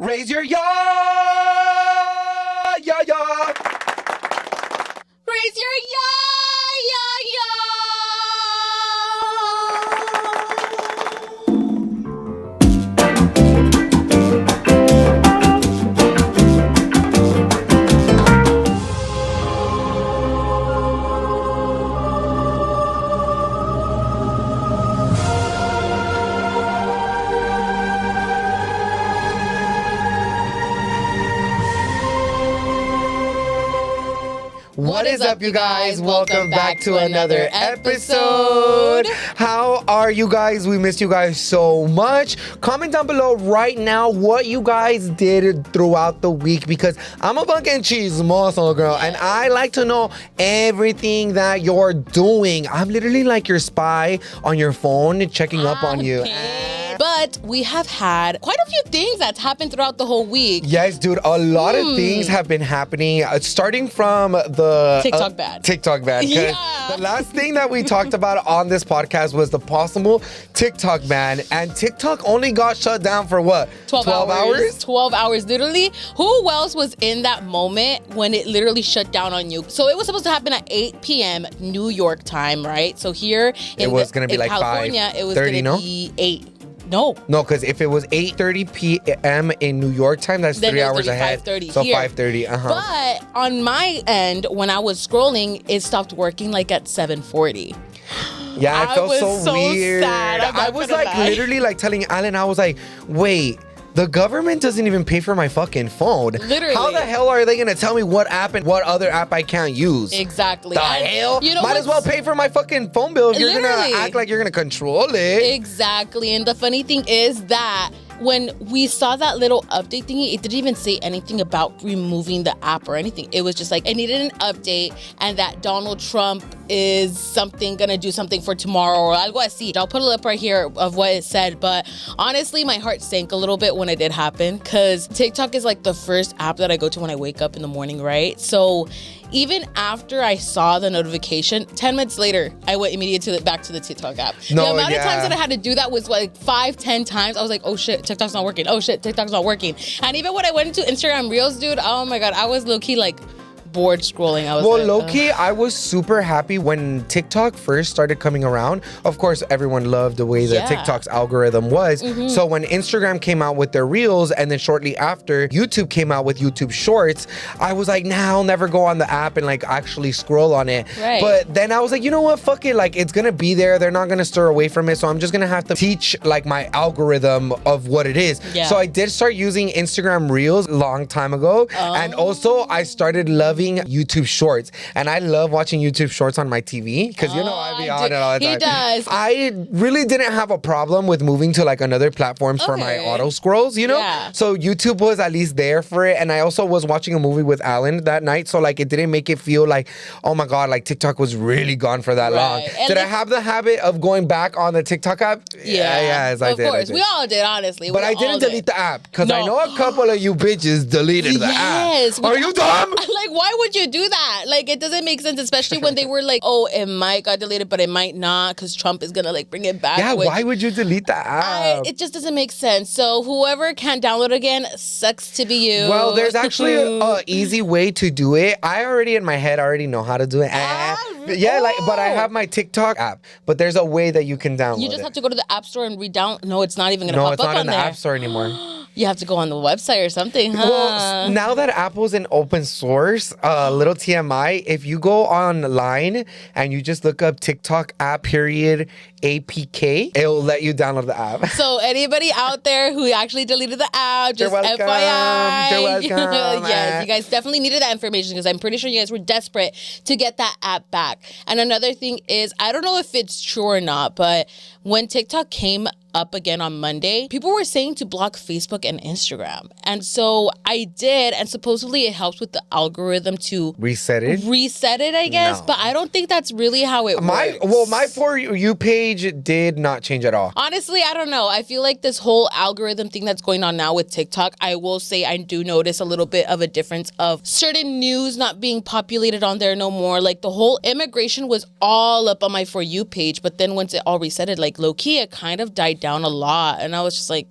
Raise your ya, ya, ya. Raise your ya, ya, ya. What is up, you guys? Welcome back to another episode. How are you guys? We missed you guys so much. Comment down below right now what you guys did throughout the week, because I'm a fucking chismoso girl and I like to know everything that you're doing. I'm literally like your spy on your phone, checking up on you. But we have had quite a few things that's happened throughout the whole week. Yes, dude. A lot of things have been happening, starting from the TikTok ban. TikTok ban. Yeah. The last thing that we talked about on this podcast was the possible TikTok ban. And TikTok only got shut down for what? 12 hours? 12 hours, literally. Who else was in that moment when it literally shut down on you? So it was supposed to happen at 8 p.m. New York time, right? So here in California, it was going to be 8. No, because if it was 8:30 p.m. in New York time, that's then 3 hours ahead. 5:30 so here. 5:30. But on my end, when I was scrolling, it stopped working like at 7:40. Yeah, it felt so weird. Sad. I was like literally like telling Alan, I was like, wait. The government doesn't even pay for my fucking phone. Literally. How the hell are they going to tell me what app and what other app I can't use? Exactly. The hell? You know, might as well pay for my fucking phone bill if you're going to act like you're going to control it. Exactly. And the funny thing is that when we saw that little update thingy, it didn't even say anything about removing the app or anything. It was just like, it needed an update and that Donald Trump is gonna do something for tomorrow or algo así. I'll put a lip right here of what it said. But honestly, my heart sank a little bit when it did happen, because TikTok is like the first app that I go to when I wake up in the morning, right? So even after I saw the notification, 10 minutes later, I went immediately back to the TikTok app. The amount of times that I had to do that was like 5-10 times. I was like, oh shit, TikTok's not working. Oh shit, TikTok's not working. And even when I went into Instagram Reels, dude, oh my God, I was low-key like bored scrolling. I was low-key, I was super happy when TikTok first started coming around. Of course, everyone loved the way that TikTok's algorithm was. So when Instagram came out with their Reels, and then shortly after YouTube came out with YouTube Shorts, I was like, nah, I'll never go on the app and like actually scroll on it. Right. But then I was like, you know what, fuck it, like it's gonna be there, they're not gonna stir away from it, so I'm just gonna have to teach like my algorithm of what it is. So I did start using Instagram Reels a long time ago, and also I started loving YouTube Shorts, and I love watching YouTube Shorts on my TV, because you know I be on it all the time. He does. I really didn't have a problem with moving to like another platforms for my auto scrolls, you know? So YouTube was at least there for it, and I also was watching a movie with Alan that night, so like it didn't make it feel like, oh my God, like TikTok was really gone for that long. And did I have the habit of going back on the TikTok app? Yes, I did. Of course, we all did, honestly. But I didn't delete the app, because I know a couple of you bitches deleted the app. Are you dumb? Like, why would you do that? Like, it doesn't make sense, especially when they were like, oh, it might got deleted, but it might not, because Trump is gonna like bring it back. Yeah, why would you delete the app? It just doesn't make sense. So whoever can't download again, sucks to be you. Well, there's actually an easy way to do it. I already in my head already know how to do it. But I have my TikTok app, but there's a way that you can download it. You just have to go to the App Store and re-download. No, it's not even gonna pop up on there. No, it's not in the App Store anymore. You have to go on the website or something, huh? Well, now that Apple's in open source, little TMI, if you go online and you just look up TikTok app APK, it'll let you download the app. So anybody out there who actually deleted the app, just FYI. You're welcome. Yes, you guys definitely needed that information, because I'm pretty sure you guys were desperate to get that app back. And another thing is, I don't know if it's true or not, but when TikTok came up again on Monday, people were saying to block Facebook and Instagram. And so I did, and supposedly it helps with the algorithm to reset it, I guess. No. But I don't think that's really how it works. My For You page did not change at all. Honestly, I don't know. I feel like this whole algorithm thing that's going on now with TikTok, I will say I do notice a little bit of a difference of certain news not being populated on there no more. Like the whole immigration was all up on my For You page, but then once it all resetted, like low-key, it kind of died down a lot. And I was just like,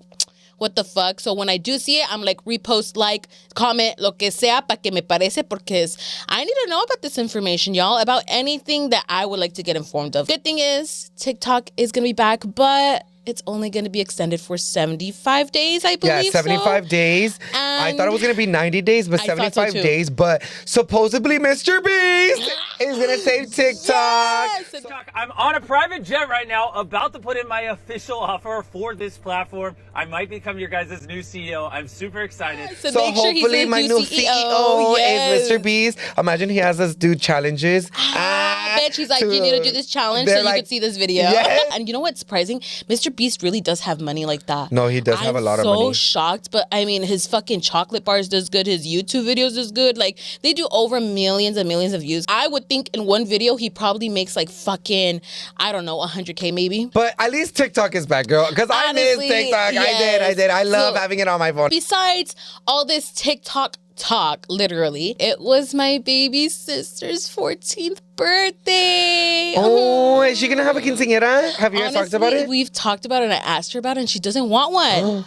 what the fuck. So when I do see it, I'm like, repost, like, comment, lo que sea, pa que me parece, porque I need to know about this information, y'all, about anything that I would like to get informed of. Good thing is, TikTok is going to be back, but it's only going to be extended for 75 days, I believe. Yeah, 75 days. And I thought it was going to be 90 days, but 75 days. But supposedly Mr. Beast is going to save TikTok. Yes. TikTok. I'm on a private jet right now, about to put in my official offer for this platform. I might become your guys' new CEO. I'm super excited. So So make sure he's hopefully the my new CEO Yes. is Mr. Beast. Imagine he has us do challenges. I bet she's like, you need to do this challenge so They're you like, could see this video. yes. And you know what's surprising? Mr. Beast really does have money like that. No, he does have a lot of money. I'm so shocked, but I mean, his fucking chocolate bars does good. His YouTube videos does good. Like, they do over millions and millions of views. I would think in one video, he probably makes like fucking, I don't know, 100K maybe. But at least TikTok is back, girl. Because I miss Honestly, TikTok. yes. I did. I love So, having it on my phone. Besides all this TikTok talk, literally, it was my baby sister's 14th birthday. Oh, is she going to have a quinceañera? Have you guys talked about it? We've talked about it and I asked her about it and she doesn't want one.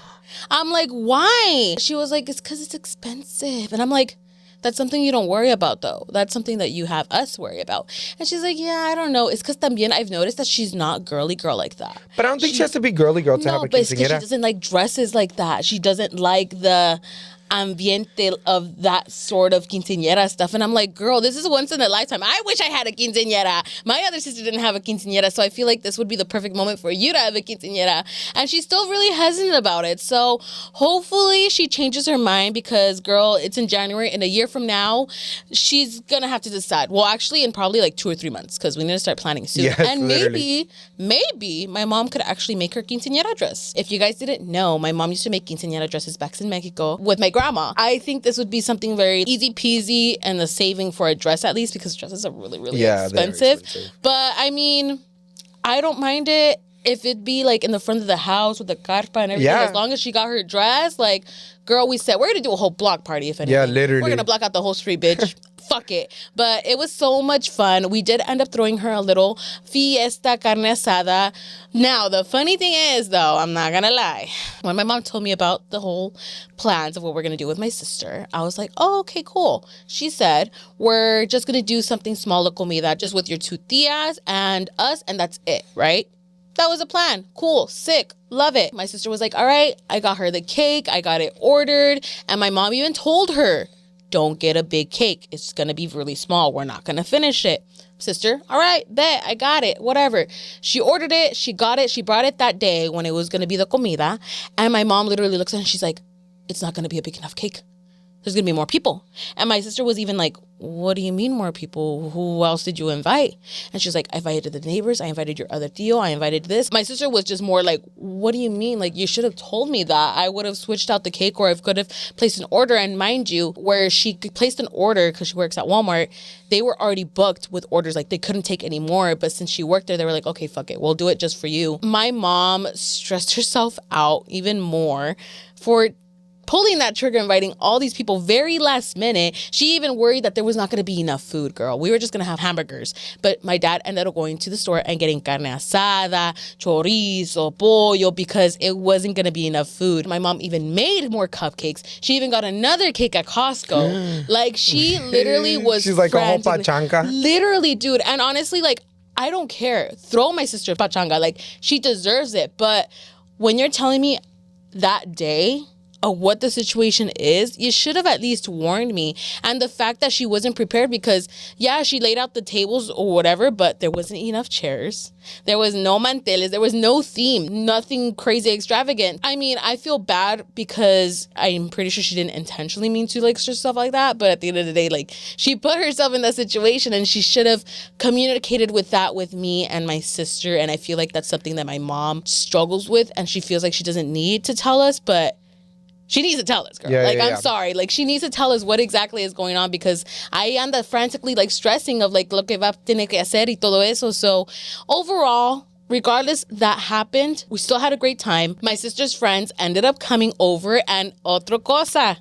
I'm like, why? She was like, it's because it's expensive. And I'm like, that's something you don't worry about, though. That's something that you have us worry about. And she's like, yeah, I don't know. It's because también I've noticed that she's not girly girl like that. But I don't think she has to be girly girl to have a No, but it's because she quinceañera. doesn't like dresses like that. She doesn't like the ambiente of that sort of quinceañera stuff. And I'm like, girl, this is once in a lifetime. I wish I had a quinceañera. My other sister didn't have a quinceañera, so I feel like this would be the perfect moment for you to have a quinceañera. And she's still really hesitant about it. So hopefully she changes her mind because, girl, it's in January. And a year from now, she's going to have to decide. Well, actually, in probably like 2 or 3 months because we need to start planning soon. Yes, and literally. maybe my mom could actually make her quinceañera dress. If you guys didn't know, my mom used to make quinceañera dresses back in Mexico with my grandma. I think this would be something very easy peasy and the saving for a dress at least because dresses are really, really expensive. But I mean, I don't mind it if it'd be like in the front of the house with the carpa and everything. Yeah. As long as she got her dress, like, girl, we said we're gonna do a whole block party if anything. Yeah, literally. We're gonna block out the whole street, bitch. Fuck it. But it was so much fun. We did end up throwing her a little fiesta carne asada. Now, the funny thing is, though, I'm not gonna lie. When my mom told me about the whole plans of what we're gonna do with my sister, I was like, oh, okay, cool. She said, we're just gonna do something small, la comida, just with your 2 tias and us, and that's it, right? That was a plan. Cool. Sick. Love it. My sister was like, all right, I got her the cake. I got it ordered. And my mom even told her, don't get a big cake. It's going to be really small. We're not going to finish it. Sister, all right, bet. I got it. Whatever. She ordered it. She got it. She brought it that day when it was going to be the comida. And my mom literally looks at her and she's like, it's not going to be a big enough cake. There's going to be more people. And my sister was even like, what do you mean more people? Who else did you invite? And she's like, I invited the neighbors. I invited your other tío. I invited this. My sister was just more like, what do you mean? Like, you should have told me that. I would have switched out the cake or I could have placed an order. And mind you, where she placed an order because she works at Walmart, they were already booked with orders. Like, they couldn't take any more. But since she worked there, they were like, okay, fuck it. We'll do it just for you. My mom stressed herself out even more for pulling that trigger, inviting all these people very last minute. She even worried that there was not going to be enough food, girl. We were just going to have hamburgers. But my dad ended up going to the store and getting carne asada, chorizo, pollo, because it wasn't going to be enough food. My mom even made more cupcakes. She even got another cake at Costco. Like, she literally was She's like a whole frantic. pachanga. Literally, dude. And honestly, like, I don't care. Throw my sister pachanga. Like, she deserves it. But when you're telling me that day what the situation is, you should have at least warned me. And the fact that she wasn't prepared because, yeah, she laid out the tables or whatever, but there wasn't enough chairs. There was no manteles. There was no theme. Nothing crazy extravagant. I mean, I feel bad because I'm pretty sure she didn't intentionally mean to like stuff like that. But at the end of the day, like, she put herself in that situation and she should have communicated with that with me and my sister. And I feel like that's something that my mom struggles with and she feels like she doesn't need to tell us, but she needs to tell us, girl. I'm sorry. Like, she needs to tell us what exactly is going on because I anda frantically, like, stressing of, like, lo que va a tener que hacer y todo eso. So, overall, regardless that happened, we still had a great time. My sister's friends ended up coming over and otro cosa.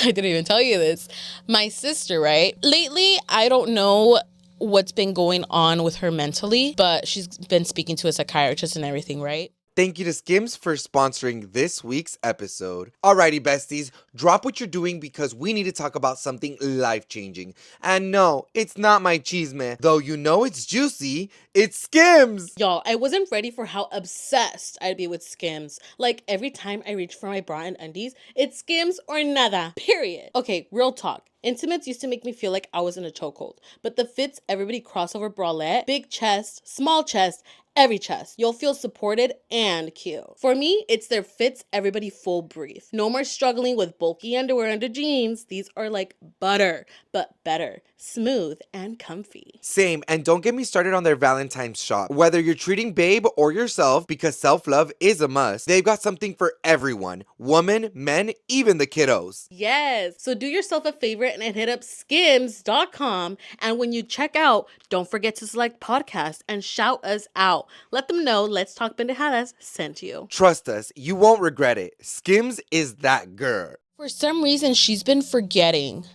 I didn't even tell you this. My sister, right? Lately, I don't know what's been going on with her mentally, but she's been speaking to a psychiatrist and everything, right? thank you to Skims for sponsoring this week's episode. Alrighty, besties, drop what you're doing because we need to talk about something life-changing. And no, it's not my chisme, though you know it's juicy. It's Skims! Y'all, I wasn't ready for how obsessed I'd be with Skims. Like, every time I reach for my bra and undies, it's Skims or nada. Period. Okay, real talk. Intimates used to make me feel like I was in a chokehold. But the Fits Everybody crossover bralette, big chest, small chest, every chest. You'll feel supported and cute. For me, it's their Fits Everybody full brief. No more struggling with bulky underwear under jeans. These are like butter, but better, smooth, and comfy. Same, and don't get me started on their Valentine's shop. Whether you're treating babe or yourself, because self-love is a must, they've got something for everyone. Women, men, even the kiddos. Yes, so do yourself a favor and hit up skims.com. And when you check out, don't forget to select podcast and shout us out. Let them know Let's Talk Pendejadas sent you. Trust us, you won't regret it. Skims is that girl. For some reason, she's been forgetting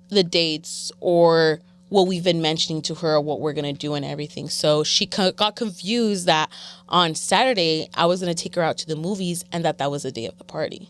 the dates or what we've been mentioning to her, what we're going to do and everything. So she got confused that on Saturday, I was going to take her out to the movies and that was the day of the party.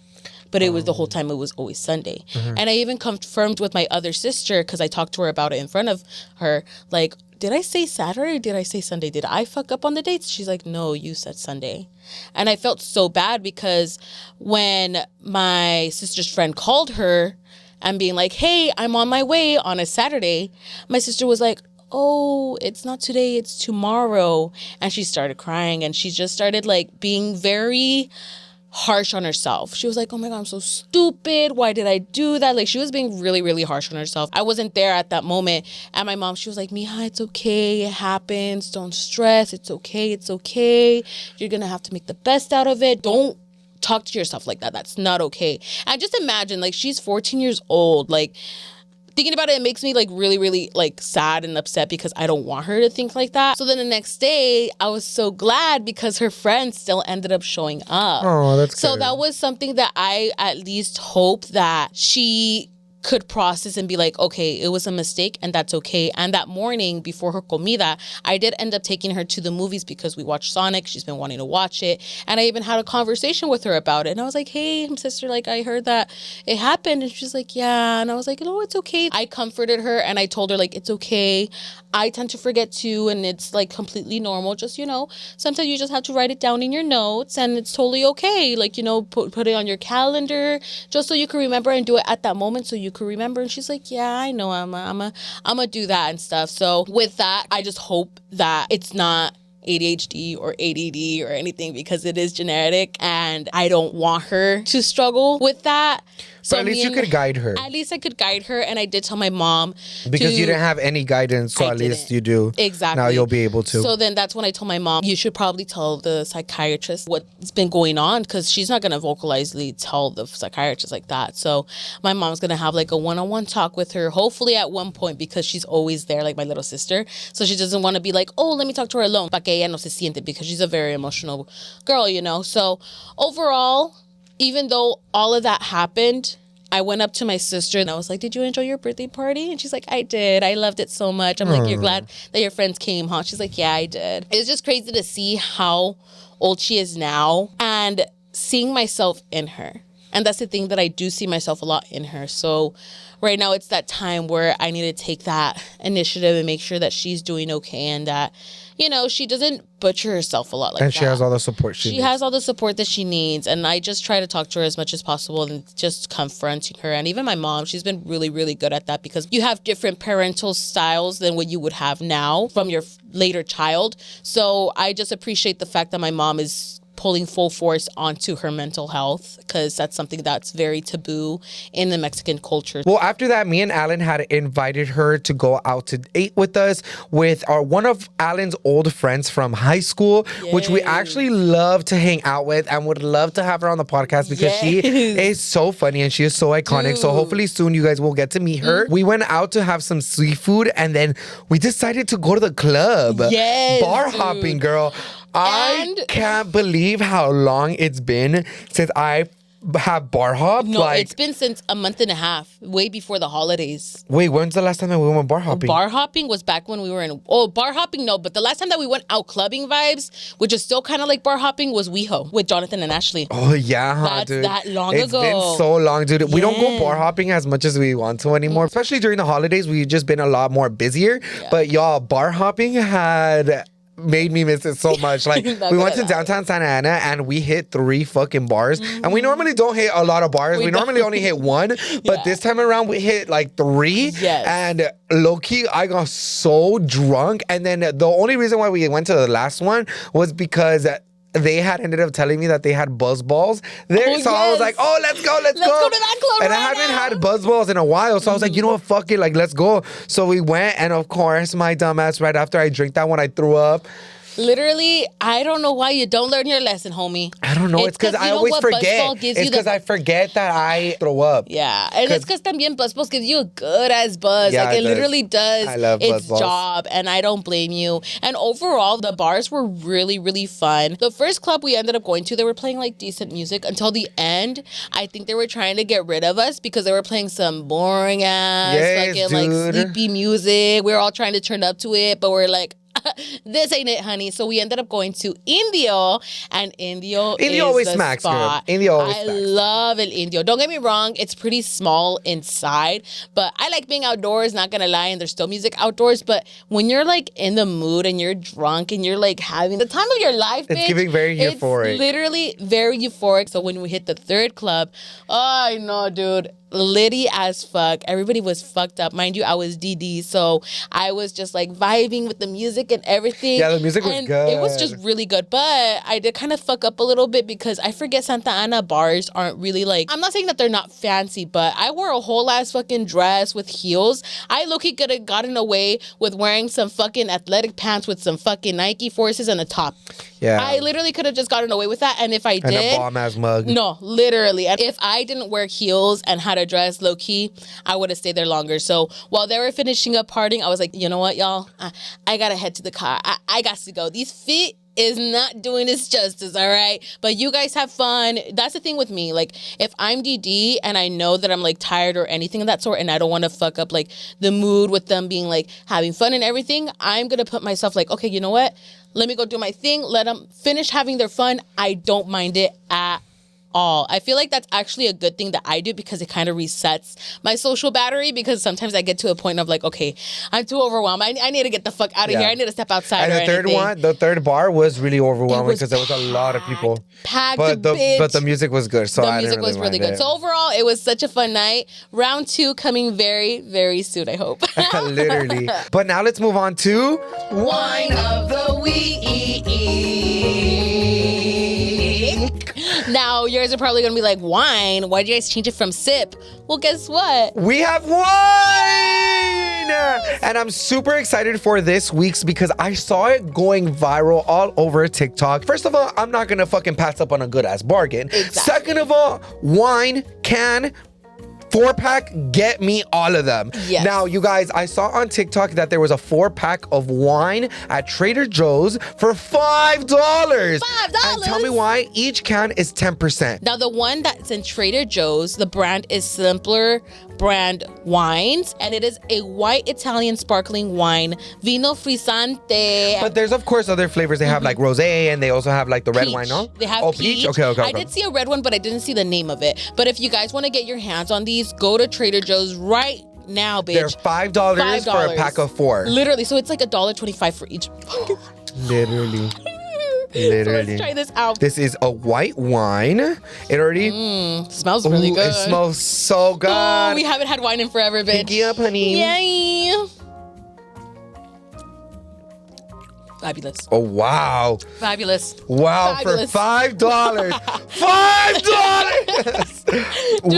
But it was the whole time, it was always Sunday. Mm-hmm. And I even confirmed with my other sister, because I talked to her about it in front of her, like, did I say Saturday or did I say Sunday? Did I fuck up on the dates? She's like, no, you said Sunday. And I felt so bad because when my sister's friend called her and being like, hey, I'm on my way on a Saturday, my sister was like, oh, it's not today, it's tomorrow. And she started crying and she just started like being very harsh on herself. She was like, oh my God, I'm so stupid. Why did I do that? Like, she was being really, really harsh on herself. I wasn't there at that moment. And my mom, she was like, Mija, it's okay. It happens. Don't stress. It's okay. It's okay. You're going to have to make the best out of it. Don't talk to yourself like that. That's not okay. And just imagine, like, she's 14 years old. Like, thinking about it makes me like really, really like sad and upset because I don't want her to think like that. So then the next day, I was so glad because her friends still ended up showing up. Oh, that's so good. that was something that I at least hope that she could process and be like, okay, it was a mistake and that's okay. And that morning before her comida, I did end up taking her to the movies because we watched Sonic. She's been wanting to watch it. And I even had a conversation with her about it. And I was like, hey, sister, like I heard that it happened. And she's like, yeah. And I was like, no, it's okay. I comforted her and I told her like, it's okay. I tend to forget too. And it's like completely normal. Just, you know, sometimes you just have to write it down in your notes and it's totally okay. Like, you know, put it on your calendar just so you can remember and do it at that moment so you could remember. And she's like, yeah, I know, I'm a do that and stuff. So with that, I just hope that it's not ADHD or ADD or anything because it is genetic and I don't want her to struggle with that. So but at least you could guide her. At least I could guide her. And I did tell my mom. Because you didn't have any guidance, so at least you do. Exactly. Now you'll be able to. So then that's when I told my mom, you should probably tell the psychiatrist what's been going on because she's not going to vocalizely tell the psychiatrist like that. So my mom's going to have like a one-on-one talk with her, hopefully at one point because she's always there like my little sister. So she doesn't want to be like, oh, let me talk to her alone. Pa que ella no se siente because she's a very emotional girl, you know. So overall, even though all of that happened, I went up to my sister and I was like, did you enjoy your birthday party? And she's like, I did. I loved it so much. I'm like, you're glad that your friends came, huh? She's like, yeah, I did. It's just crazy to see how old she is now and seeing myself in her. And that's the thing that I do see myself a lot in her. So right now it's that time where I need to take that initiative and make sure that she's doing okay and that, you know, she doesn't butcher herself a lot like that. And she has all the support she needs. She has all the support that she needs. And I just try to talk to her as much as possible and just confronting her. And even my mom, she's been really, really good at that because you have different parental styles than what you would have now from your later child. So I just appreciate the fact that my mom is pulling full force onto her mental health because that's something that's very taboo in the Mexican culture. Well, after that, me and Alan had invited her to go out to eat with us with one of Alan's old friends from high school, which we actually love to hang out with and would love to have her on the podcast because she is so funny and she is so iconic. So hopefully soon you guys will get to meet her. We went out to have some seafood and then we decided to go to the club. Bar hopping, girl. I can't believe how long it's been since I have bar hop? No, it's been since a month and a half, way before the holidays. Wait, when's the last time that we went bar hopping? Bar hopping was back when we were in... Oh, bar hopping, no. But the last time that we went out clubbing vibes, which is still kind of like bar hopping, was WeHo with Jonathan and Ashley. Oh, yeah, huh, dude. That's that long It's ago. been so long, dude. We don't go bar hopping as much as we want to anymore. Especially during the holidays, we've just been a lot more busier. Yeah. But y'all, bar hopping had... made me miss it so much. Like, we went to downtown Santa Ana and we hit 3 fucking bars. And we normally don't hit a lot of bars. We normally only hit 1. But this time around, we hit like 3. Yes. And low-key, I got so drunk. And then the only reason why we went to the last one was because... they had ended up telling me that they had buzz balls there. So I was like, oh, let's go. Let's go to that club and I haven't had buzz balls in a while. So I was like, you know what? Fuck it. Like, let's go. So we went. And of course, my dumbass, right after I drank that one, I threw up. Literally, I don't know why you don't learn your lesson, homie. I don't know. It's because I always forget. It's because I forget that I throw up. Yeah. And it's because también buzz balls gives you a good-ass buzz. Yeah, like, it literally does I love its buzz balls. job. And I don't blame you. And overall, the bars were really, really fun. The first club we ended up going to, they were playing, like, decent music. Until the end, I think they were trying to get rid of us because they were playing some boring-ass, fucking, like, sleepy music. We were all trying to turn up to it, but we're like, this ain't it, honey. So we ended up going to Indio, and Indio always the smacks, spot. girl. Indio always I smacks. love El Indio. Don't get me wrong, it's pretty small inside, but I like being outdoors, not gonna lie, and there's still music outdoors. But when you're like in the mood and you're drunk and you're like having the time of your life, it's bitch, giving very euphoric. It's literally very euphoric. So when we hit the third club, I know, dude. Litty as fuck. Everybody was fucked up. Mind you, I was DD, so I was just like vibing with the music and everything. Yeah, the music was good. It was just really good. But I did kind of fuck up a little bit because I forget Santa Ana bars aren't really like... I'm not saying that they're not fancy, but I wore a whole ass fucking dress with heels. I low-key could have gotten away with wearing some fucking athletic pants with some fucking Nike Forces and a top. Yeah. I literally could have just gotten away with that. And if I did... And a bomb-ass mug. No, literally. And if I didn't wear heels and had a dress low-key, I would have stayed there longer. So while they were finishing up partying, I was like, you know what, y'all? I gotta head to the car. I got to go. These feet is not doing its justice, all right? But you guys have fun. That's the thing with me. Like, if I'm DD and I know that I'm, like, tired or anything of that sort and I don't want to fuck up, like, the mood with them being, like, having fun and everything, I'm going to put myself, like, okay, you know what? Let me go do my thing. Let them finish having their fun. I don't mind it at all. I feel like that's actually a good thing that I do because it kind of resets my social battery, because sometimes I get to a point of like, okay, I'm too overwhelmed. I need to get the fuck out of here. I need to step outside. And the third bar was really overwhelming because there was a lot of people. Packed, but the music was good. So the music was really good. So overall, it was such a fun night. Round 2 coming very, very soon, I hope. Literally. But now let's move on to Wine of the Week. Now, yours are probably going to be like, wine? Why'd you guys change it from sip? Well, guess what? We have wine! And I'm super excited for this week's because I saw it going viral all over TikTok. First of all, I'm not going to fucking pass up on a good-ass bargain. Exactly. Second of all, wine can... 4-pack, get me all of them. Yes. Now, you guys, I saw on TikTok that there was a 4-pack of wine at Trader Joe's for $5. $5? And tell me why. Each can is 10%. Now, the one that's in Trader Joe's, the brand is Simpler Brand Wines, and it is a white Italian sparkling wine, Vino Frizzante. But there's, of course, other flavors. They have like rosé, and they also have like the red wine, no? They have peach. Okay. I did see a red one, but I didn't see the name of it. But if you guys want to get your hands on these, go to Trader Joe's right now, bitch. They're $5 for a pack of 4. Literally, so it's like $1.25 for each. Literally. So let's try this out. This is a white wine. It already smells really good. It smells so good. Oh, we haven't had wine in forever, bitch. Pinky up, honey. Yay. Fabulous. Oh, wow. Fabulous. Wow, Fabulous. for $5. $5! Dude,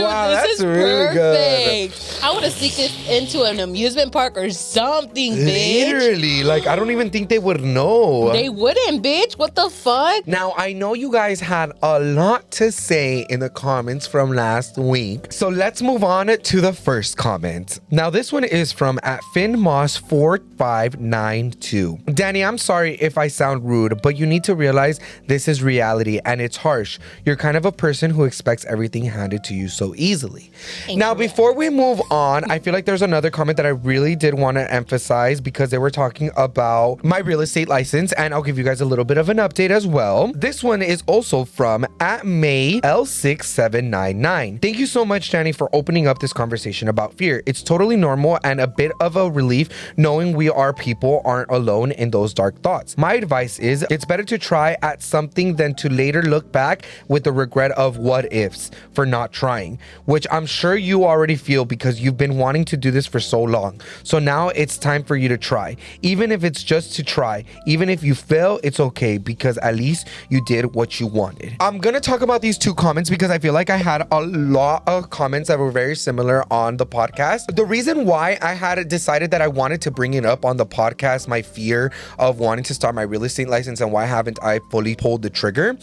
wow, this that's is really perfect. good. I would have sneaked this into an amusement park or something, bitch. Literally, like, I don't even think they would know. They wouldn't, bitch. What the fuck? Now, I know you guys had a lot to say in the comments from last week. So let's move on to the first comment. Now, this one is from @FinMoss4592. Danny, I'm sorry if I sound rude, but you need to realize this is reality and it's harsh. You're kind of a person who expects everything handed to you so easily. Now, before we move on, I feel like there's another comment that I really did want to emphasize because they were talking about my real estate license, and I'll give you guys a little bit of an update as well. This one is also from @MayL6799. Thank you so much, Danny, for opening up this conversation about fear. It's totally normal and a bit of a relief knowing we are people aren't alone in those dark thoughts. My advice is it's better to try at something than to later look back with the regret of what ifs for not trying, which I'm sure you already feel because you've been wanting to do this for so long. So now it's time for you to try, even if it's just to try. Even if you fail, it's okay because at least you did what you wanted. I'm gonna talk about these two comments because I feel like I had a lot of comments that were very similar on the podcast. The reason why I had decided that I wanted to bring it up on the podcast, my fear of wanting to start my real estate license and why haven't I fully pulled the trigger,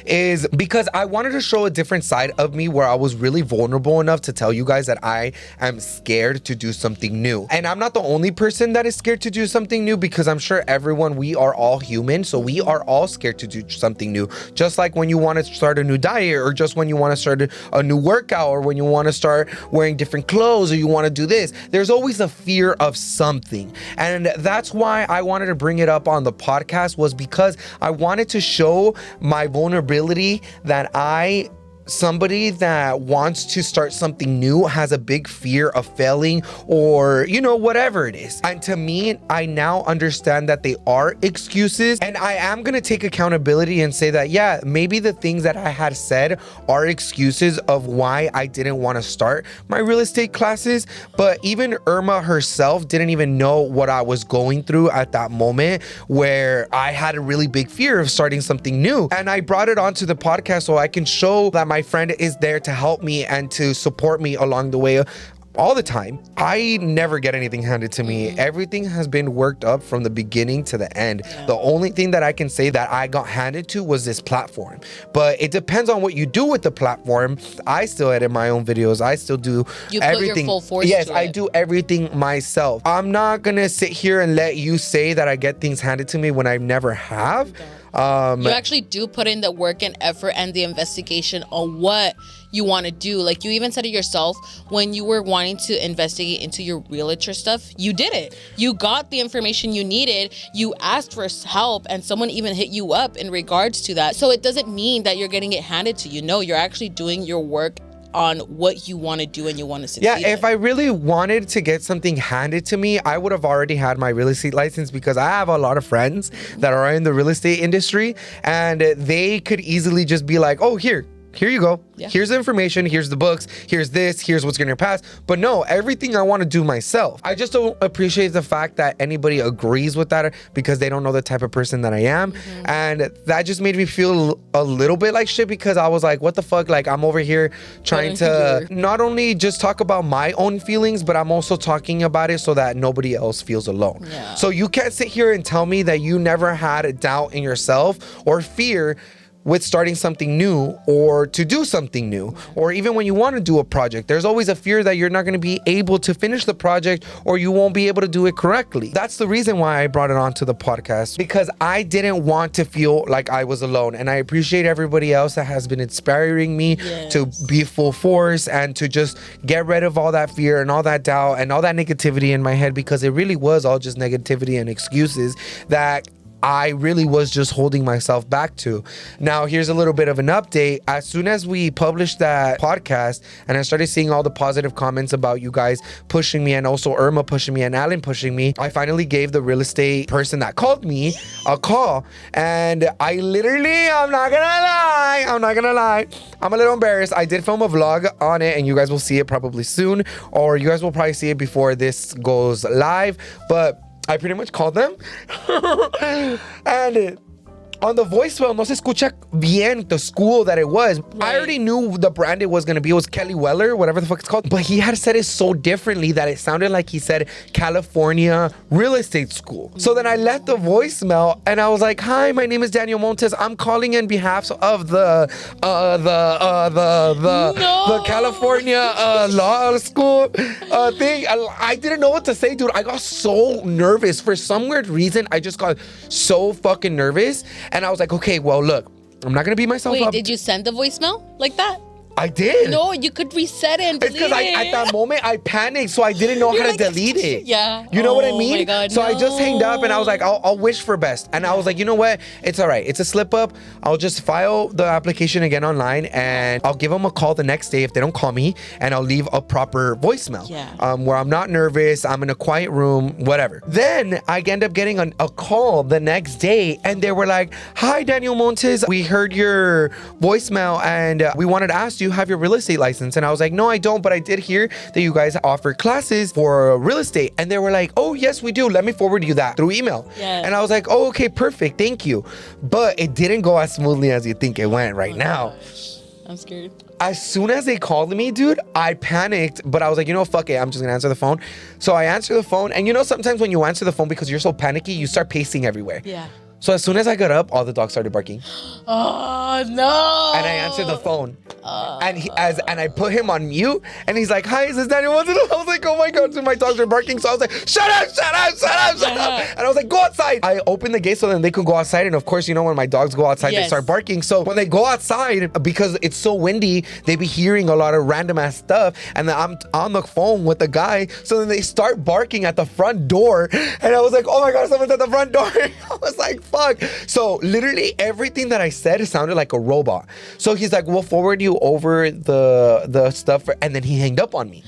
is because I wanted to show a different side of me where I was really vulnerable enough to tell you guys that I am scared to do something new. And I'm not the only person that is scared to do something new because I'm sure everyone, we are all human. So we are all scared to do something new. Just like when you want to start a new diet, or just when you want to start a new workout, or when you want to start wearing different clothes, or you want to do this. There's always a fear of something. And that's why I wanted to bring it up on the podcast, was because I wanted to show my vulnerability that somebody that wants to start something new has a big fear of failing, or whatever it is. And to me, I now understand that they are excuses, and I am going to take accountability and say that, yeah, maybe the things that I had said are excuses of why I didn't want to start my real estate classes. But even Irma herself didn't even know what I was going through at that moment, where I had a really big fear of starting something new. And I brought it onto the podcast so I can show that my friend is there to help me and to support me along the way all the time. I never get anything handed to me. Everything has been worked up from the beginning to the end. Yeah. The only thing that I can say that I got handed to was this platform. But it depends on what you do with the platform. I still edit my own videos. I still do everything. Put your full force Yes, to I it. do everything myself. I'm not gonna sit here and let you say that I get things handed to me when I never have. You actually do put in the work and effort and the investigation on what you want to do. Like, you even said it yourself when you were wanting to investigate into your realtor stuff. You did it. You got the information you needed. You asked for help, and someone even hit you up in regards to that. So it doesn't mean that you're getting it handed to you. No, you're actually doing your work on what you want to do and you want to succeed. Yeah, if I really wanted to get something handed to me, I would have already had my real estate license, because I have a lot of friends that are in the real estate industry, and they could easily just be like, oh, here you go. Yeah. Here's the information. Here's the books. Here's this. Here's what's going to pass. But no, everything I want to do myself. I just don't appreciate the fact that anybody agrees with that, because they don't know the type of person that I am. And that just made me feel a little bit like shit, because I was like, what the fuck? Like, I'm over here trying to not only just talk about my own feelings, but I'm also talking about it so that nobody else feels alone. Yeah. So you can't sit here and tell me that you never had a doubt in yourself or fear with starting something new, or to do something new, or even when you want to do a project. There's always a fear that you're not going to be able to finish the project, or you won't be able to do it correctly. That's the reason why I brought it onto the podcast, because I didn't want to feel like I was alone. And I appreciate everybody else that has been inspiring me to be full force and to just get rid of all that fear and all that doubt and all that negativity in my head, because it really was all just negativity and excuses that I really was just holding myself back to. Now, here's a little bit of an update. As soon as we published that podcast and I started seeing all the positive comments about you guys pushing me, and also Irma pushing me and Alan pushing me, I finally gave the real estate person that called me a call. And I literally, I'm not gonna lie, I'm a little embarrassed. I did film a vlog on it, and you guys will see it probably soon, or you guys will probably see it before this goes live. But I pretty much called them and on the voicemail, no se escucha bien the school that it was. Right. I already knew the brand it was going to be. It was Kelly Weller, whatever the fuck it's called. But he had said it so differently that it sounded like he said California Real Estate School. So then I left the voicemail and I was like, hi, my name is Daniel Montes. I'm calling in behalf of the California law school thing. I didn't know what to say, dude. I got so nervous. For some weird reason, I just got so fucking nervous. And I was like, okay, well, look, I'm not going to beat myself up. Wait, did you send the voicemail like that? I did. No, you could reset it and delete it's because at that moment I panicked, so I didn't know how to delete it. Yeah. You know what I mean? Oh my God, so I just hanged up and I was like, I'll wish for best. And I was like, you know what? It's all right. It's a slip up. I'll just file the application again online and I'll give them a call the next day if they don't call me, and I'll leave a proper voicemail. Yeah. Where I'm not nervous, I'm in a quiet room, whatever. Then I end up getting a call the next day and they were like, hi, Daniel Montes. We heard your voicemail and we wanted to ask, do you have your real estate license? And I was like, no, I don't, but I did hear that you guys offer classes for real estate. And they were like, oh, yes, we do. Let me forward you that through email. Yeah. And I was like, oh, okay, perfect. Thank you. But it didn't go as smoothly as you think it went right now. Gosh. I'm scared. As soon as they called me, dude, I panicked, but I was like, you know, fuck it. I'm just gonna answer the phone. So I answered the phone. And you know, sometimes when you answer the phone because you're so panicky, you start pacing everywhere. Yeah. So as soon as I got up, all the dogs started barking. Oh, no. And I answered the phone. And I put him on mute, and he's like, hi, is this Daniel? I was like, oh my God, so my dogs are barking. So I was like, shut up. And I was like, go outside. I opened the gate so then they could go outside. And of course, you know, when my dogs go outside, they start barking. So when they go outside, because it's so windy, they be hearing a lot of random ass stuff. And then I'm on the phone with the guy. So then they start barking at the front door. And I was like, oh my God, someone's at the front door. I was like, fuck. So literally everything that I said sounded like a robot. So he's like, we'll forward you over the stuff, and then he hanged up on me.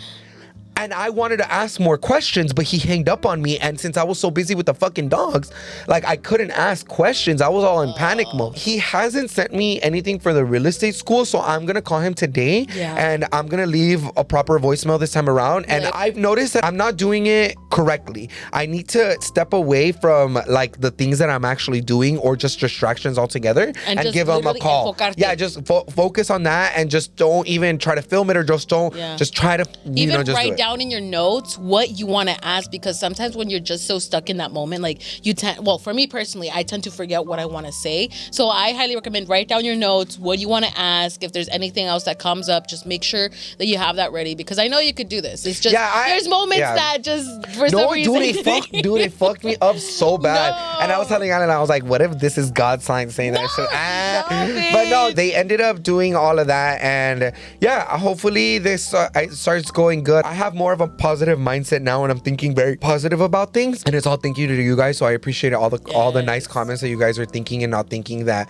And I wanted to ask more questions, but he hanged up on me. And since I was so busy with the fucking dogs, like I couldn't ask questions. I was all in panic mode. He hasn't sent me anything for the real estate school. So I'm going to call him today and I'm going to leave a proper voicemail this time around. And I've noticed that I'm not doing it correctly. I need to step away from like the things that I'm actually doing or just distractions altogether and give him a call. Enfocarte. Yeah, just focus on that and just don't even try to film it or just don't, just try to, you know, just write do it. Down in your notes what you want to ask, because sometimes when you're just so stuck in that moment, like you tend, well, for me personally, I tend to forget what I want to say. So I highly recommend write down your notes, what you want to ask. If there's anything else that comes up, just make sure that you have that ready, because I know you could do this. It's just there's moments that just for some reason. It fucked me up so bad. No. And I was telling Alan, I was like, what if this is God's sign saying that shit? But no, they ended up doing all of that, and hopefully this starts going good. I have more of a positive mindset now, and I'm thinking very positive about things, and it's all thank you to you guys. So I appreciate all the nice comments that you guys are thinking and not thinking that,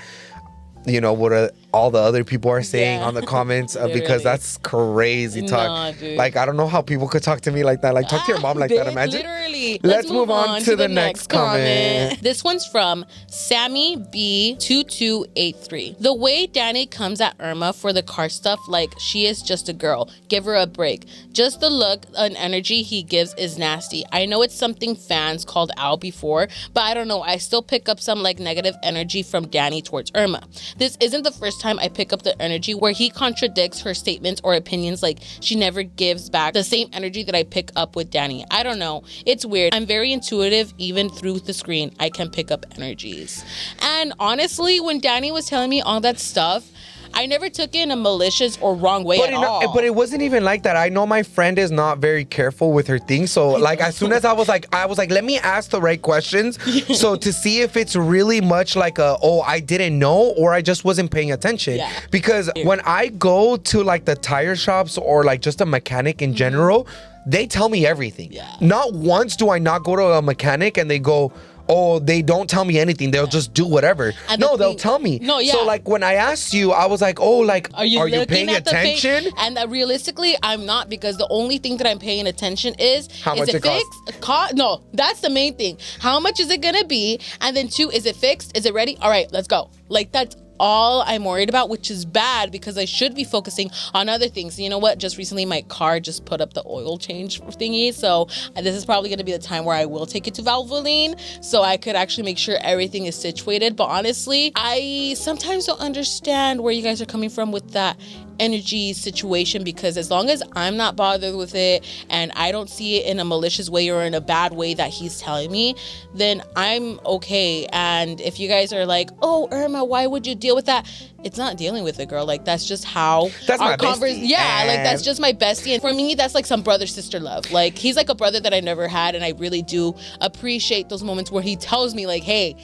you know, what all the other people are saying on the comments, because that's crazy talk. No, like, I don't know how people could talk to me like that. Like, talk to your mom like that. Imagine. Literally. Let's move on to the next comment. This one's from Sammy B2283. The way Danny comes at Irma for the car stuff, like she is just a girl. Give her a break. Just the look and energy he gives is nasty. I know it's something fans called out before, but I don't know. I still pick up some like negative energy from Danny towards Irma. This isn't the first time I pick up the energy where he contradicts her statements or opinions. Like she never gives back the same energy that I pick up with Danny. I don't know. It's weird. I'm very intuitive. Even through the screen, I can pick up energies. And honestly, when Danny was telling me all that stuff, I never took it in a malicious or wrong way at all. But it wasn't even like that. I know my friend is not very careful with her things. So like as soon as I was like, let me ask the right questions. So to see if it's really much like I didn't know, or I just wasn't paying attention. Yeah. Because when I go to like the tire shops or like just a mechanic in general, they tell me everything. Yeah. Not once do I not go to a mechanic and they go, oh, they don't tell me anything. They'll just do whatever. No, they'll tell me. No, yeah. So like when I asked you, I was like, oh, like, are you paying attention? And realistically, I'm not, because the only thing that I'm paying attention is how much it fixed? No, that's the main thing. How much is it gonna be? And then 2, is it fixed? Is it ready? All right, let's go. Like that's all I'm worried about, which is bad because I should be focusing on other things. You know what? Just recently, my car just put up the oil change thingy. So this is probably going to be the time where I will take it to Valvoline so I could actually make sure everything is situated. But honestly, I sometimes don't understand where you guys are coming from with that energy situation, because as long as I'm not bothered with it and I don't see it in a malicious way or in a bad way that he's telling me, then I'm okay. And if you guys are like, oh, Irma, why would you deal with that? It's not dealing with it, girl. Like, that's just how that's our conversation. Yeah, like, that's just my bestie. And for me, that's like some brother-sister love. Like, he's like a brother that I never had, and I really do appreciate those moments where he tells me, like, hey,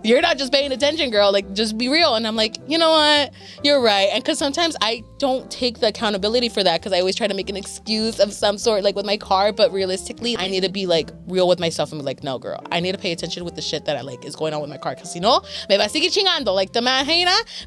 you're not just paying attention, girl. Like, just be real. And I'm like, you know what? You're right. And because sometimes I don't take the accountability for that, because I always try to make an excuse of some sort, like with my car. But realistically, I need to be like real with myself and be like, no, girl, I need to pay attention with the shit that I like is going on with my car. Because, you know, me va a seguir chingando. Like, the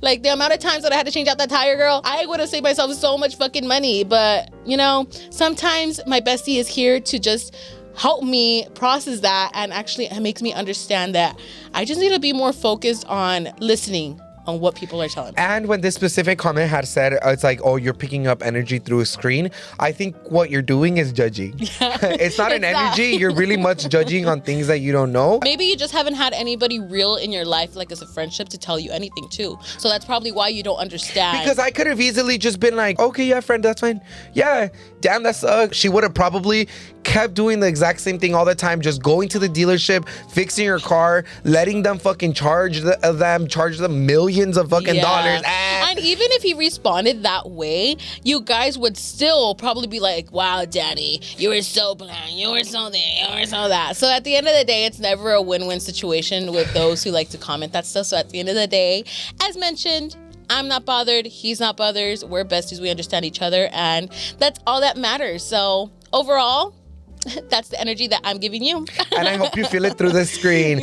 like the amount of times that I had to change out that tire, girl, I would have saved myself so much fucking money. But, you know, sometimes my bestie is here to just help me process that, and actually it makes me understand that I just need to be more focused on listening on what people are telling me. And when this specific comment had said, it's like, oh, you're picking up energy through a screen, I think what you're doing is judging. Yeah, it's not an energy. You're really much judging on things that you don't know. Maybe you just haven't had anybody real in your life, like as a friendship, to tell you anything too. So that's probably why you don't understand. Because I could have easily just been like, okay, yeah, friend, that's fine. Yeah, damn, that sucks. She would have probably kept doing the exact same thing all the time, just going to the dealership, fixing her car, letting them fucking charge them millions of fucking dollars. And even if he responded that way, you guys would still probably be like, wow, daddy, you were so bland, you were so there, you were so that. So at the end of the day, it's never a win-win situation with those who like to comment that stuff. So at the end of the day, as mentioned, I'm not bothered, he's not bothered, we're besties, we understand each other, and that's all that matters. So overall, that's the energy that I'm giving you. And I hope you feel it through the screen.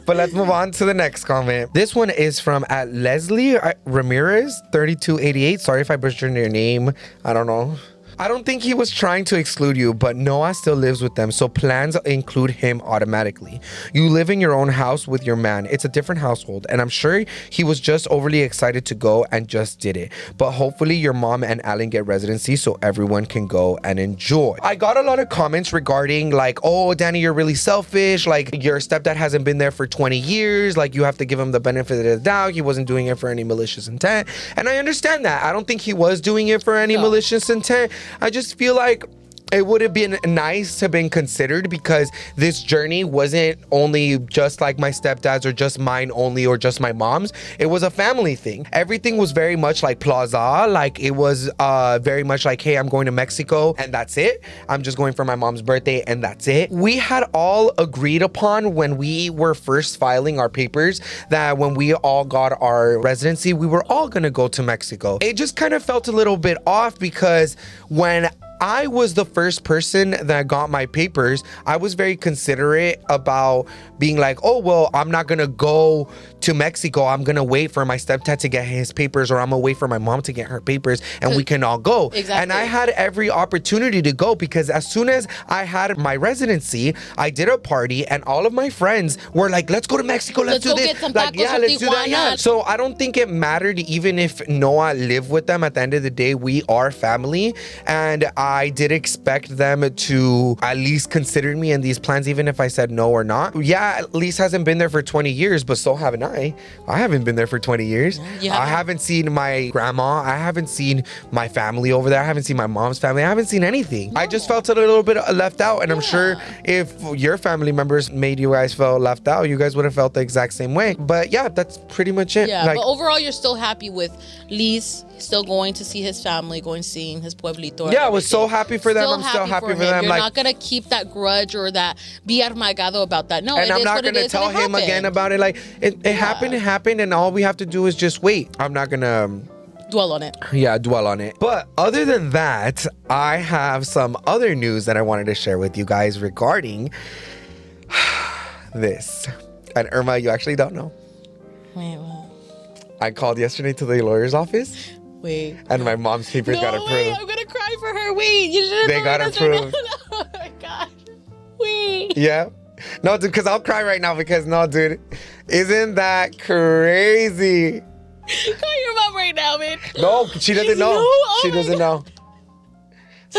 But let's move on to the next comment. This one is from at Leslie Ramirez 3288. Sorry if I butchered your name. I don't know. I don't think he was trying to exclude you, but Noah still lives with them, so plans include him automatically. You live in your own house with your man. It's a different household, and I'm sure he was just overly excited to go and just did it. But hopefully your mom and Alan get residency so everyone can go and enjoy. I got a lot of comments regarding like, oh, Danny, you're really selfish. Like, your stepdad hasn't been there for 20 years. Like, you have to give him the benefit of the doubt. He wasn't doing it for any malicious intent. And I understand that. I don't think he was doing it for any malicious intent. I just feel like it would have been nice to have been considered, because this journey wasn't only just like my stepdad's or just mine only or just my mom's. It was a family thing. Everything was very much like plaza. Like, it was very much like, hey, I'm going to Mexico and that's it. I'm just going for my mom's birthday and that's it. We had all agreed upon when we were first filing our papers that when we all got our residency, we were all going to go to Mexico. It just kind of felt a little bit off, because when I was the first person that got my papers, I was very considerate about being like, oh, well, I'm not gonna go to Mexico. I'm gonna wait for my stepdad to get his papers, or I'm gonna wait for my mom to get her papers, and we can all go. Exactly. And I had every opportunity to go, because as soon as I had my residency, I did a party, and all of my friends were like, let's go to Mexico, let's do go this. Get some like, tacos yeah, let's do that. Yeah. Tijuana. So I don't think it mattered, even if Noah lived with them. At the end of the day, we are family, and I did expect them to at least consider me in these plans, even if I said no or not. Yeah, Lise hasn't been there for 20 years, but so haven't I. I haven't been there for 20 years. I haven't seen my grandma. I haven't seen my family over there. I haven't seen my mom's family. I haven't seen anything. No. I just felt a little bit left out, and I'm sure if your family members made you guys feel left out, you guys would have felt the exact same way. But yeah, that's pretty much it. Yeah, like, but overall, you're still happy with Lise still going to see his family, going seeing his pueblito. Yeah, I was so happy for them. I'm still happy for them. You're like, not gonna keep that grudge or that be armagado about that. No, and I'm not gonna tell him again about it. Like, it happened, and all we have to do is just wait. I'm not gonna dwell on it. Yeah, dwell on it. But other than that, I have some other news that I wanted to share with you guys regarding this. And Irma, you actually don't know. Wait, what? I called yesterday to the lawyer's office. Wait. And my mom's papers got approved. Wait, I'm gonna cry for her. Wait, you should have. They got approved. Oh my god. Wait. Yeah. No, dude, because I'll cry right now, because no, dude, Isn't that crazy? Call your mom right now, man. No, she doesn't know. Oh She doesn't know.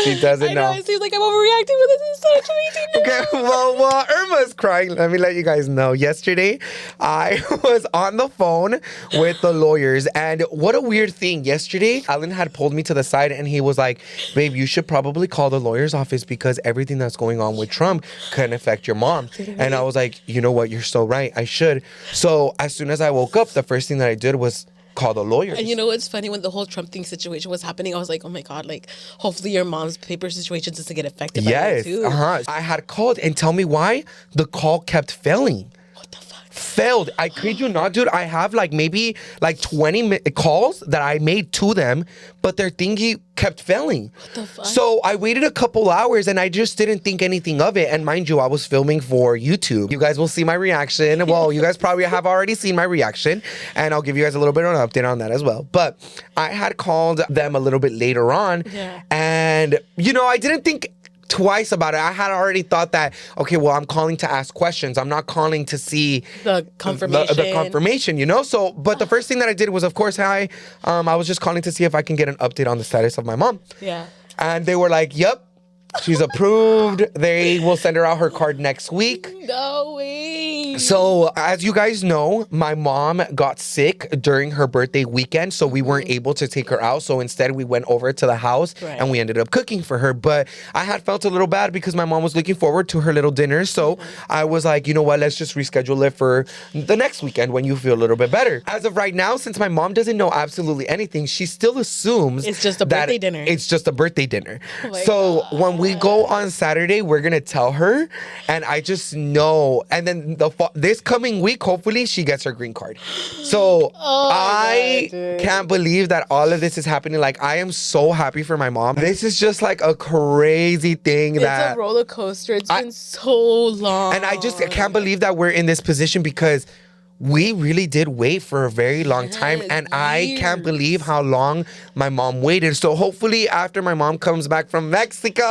She doesn't I know. know. It seems like I'm overreacting, but this is so crazy. Okay, well, Irma's crying. Let me let you guys know. Yesterday, I was on the phone with the lawyers, and what a weird thing. Yesterday, Alan had pulled me to the side, and he was like, babe, you should probably call the lawyer's office because everything that's going on with Trump can affect your mom. And I was like, you know what? You're so right. I should. So as soon as I woke up, the first thing that I did was call the lawyers. And you know what's funny? When the whole Trump thing situation was happening, I was like, oh my God, like, hopefully your mom's paper situation doesn't get affected by it too. I had called, and tell me why the call kept failing. What the fuck? Failed. I kid you not, dude. I have maybe 20 calls that I made to them, but their thingy kept failing. What the fuck? So I waited a couple hours and I just didn't think anything of it. And mind you, I was filming for YouTube. You guys will see my reaction. Well, you guys probably have already seen my reaction, and I'll give you guys a little bit of an update on that as well. But I had called them a little bit later on, and I didn't think twice about it. I had already thought that, okay, well, I'm calling to ask questions. I'm not calling to see the confirmation. The confirmation, So, but the first thing that I did was, of course, hi. I was just calling to see if I can get an update on the status of my mom. Yeah. And they were like, yep, she's approved. They will send her out her card next week. No way. So, as you guys know, my mom got sick during her birthday weekend, so we weren't able to take her out. So instead, we went over to the house and we ended up cooking for her. But I had felt a little bad because my mom was looking forward to her little dinner. So I was like, you know what, let's just reschedule it for the next weekend when you feel a little bit better. As of right now, since my mom doesn't know absolutely anything, she still assumes it's just a birthday dinner. It's just a birthday dinner. Oh so when we go on Saturday, we're going to tell her. And I just know. And then this coming week, hopefully, she gets her green card. So I can't believe that all of this is happening. Like, I am so happy for my mom. This is just like a crazy thing. It's a roller coaster. It's been so long. And I can't believe that we're in this position because we really did wait for a very long time, and I can't believe how long my mom waited. So hopefully after my mom comes back from Mexico,